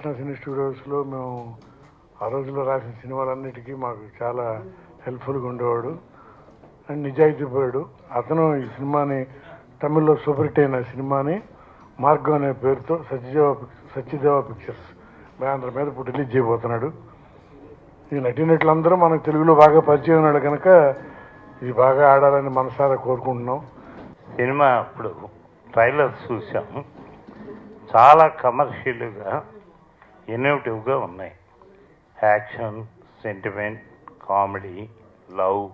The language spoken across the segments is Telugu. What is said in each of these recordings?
కృష్ణ సినీ స్టూడియోస్లో మేము ఆ రోజుల్లో రాసిన సినిమాలన్నిటికీ మాకు చాలా హెల్ప్ఫుల్గా ఉండేవాడు అండ్ నిజాయితీపరుడు. అతను ఈ సినిమాని తమిళ్లో సూపర్ హిట్ అయిన సినిమాని మార్గం అనే పేరుతో సత్యదేవ పిక్చర్స్ బ్యానర్ మీద ఇప్పుడు రిలీజ్ చేయబోతున్నాడు. ఈ నటీనటులందరూ మనకు తెలుగులో బాగా పరిచయం ఉన్నాడు కనుక ఇది బాగా ఆడాలని మనసారా కోరుకుంటున్నాం. సినిమా ఇప్పుడు ట్రైలర్స్ చూసాము, చాలా కమర్షియల్గా ఇన్నోవేటివ్గా ఉన్నాయి. యాక్షన్, సెంటిమెంట్, కామెడీ, లవ్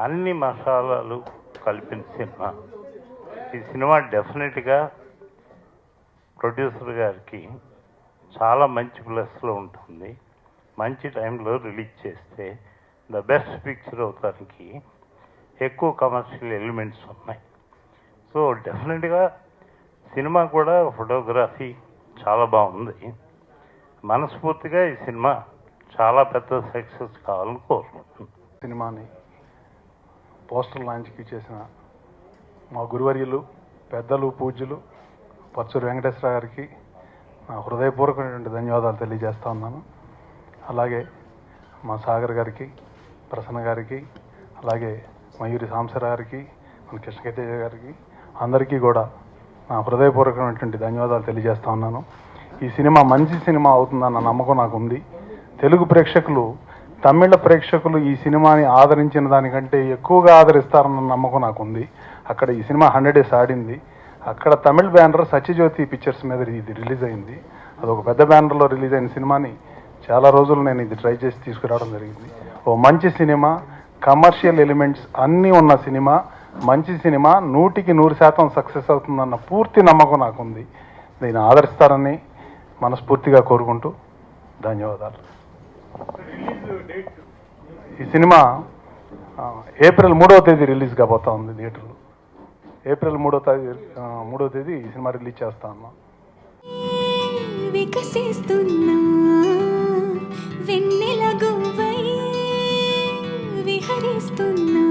అన్ని మసాలాలు కలిపిన సినిమా. ఈ సినిమా డెఫినెట్గా ప్రొడ్యూసర్ గారికి చాలా మంచి ప్లస్లో ఉంటుంది. మంచి టైంలో రిలీజ్ చేస్తే ద బెస్ట్ పిక్చర్ అవడానికి ఎక్కువ కమర్షియల్ ఎలిమెంట్స్ ఉన్నాయి. సో డెఫినెట్గా సినిమా కూడా ఫోటోగ్రఫీ చాలా బాగుంది. మనస్ఫూర్తిగా ఈ సినిమా చాలా పెద్ద సక్సెస్ కావాలని కోరుకుంటున్నాను. సినిమాని పోస్టర్ లాంచ్కి చేసిన మా గురువర్యులు, పెద్దలు, పూజ్యులు పర్చూరు వెంకటేశ్వర గారికి నా హృదయపూర్వకమైనటువంటి ధన్యవాదాలు తెలియజేస్తా ఉన్నాను. అలాగే మా సాగర్ గారికి, ప్రసన్న గారికి, అలాగే మయూరి సాంబశివరావు గారికి, మన కృష్ణకేతేజ గారికి, అందరికీ కూడా నా హృదయపూర్వకమైనటువంటి ధన్యవాదాలు తెలియజేస్తా ఉన్నాను. ఈ సినిమా మంచి సినిమా అవుతుందన్న నమ్మకం నాకు ఉంది. తెలుగు ప్రేక్షకులు తమిళ ప్రేక్షకులు ఈ సినిమాని ఆదరించిన దానికంటే ఎక్కువగా ఆదరిస్తారన్న నమ్మకం నాకు ఉంది. అక్కడ ఈ సినిమా 100 days ఆడింది. అక్కడ తమిళ్ బ్యానర్ సత్యజ్యోతి పిక్చర్స్ మీద ఇది రిలీజ్ అయింది. అదొక పెద్ద బ్యానర్లో రిలీజ్ అయిన సినిమాని చాలా రోజులు నేను ఇది ట్రై చేసి తీసుకురావడం జరిగింది. ఓ మంచి సినిమా, కమర్షియల్ ఎలిమెంట్స్ అన్నీ ఉన్న సినిమా, మంచి సినిమా 100% సక్సెస్ అవుతుందన్న పూర్తి నమ్మకం నాకు ఉంది. దీన్ని ఆదరిస్తారని మనస్ఫూర్తిగా కోరుకుంటూ ధన్యవాదాలు. ఈ సినిమా ఏప్రిల్ 3వ తేదీ రిలీజ్ కాబోతా ఉంది థియేటర్లో. ఏప్రిల్ 3వ తేదీ ఈ సినిమా రిలీజ్ చేస్తా ఉన్నాం. వికసిస్తున్నా వెన్నెల గువ్వై విహరిస్తున్నా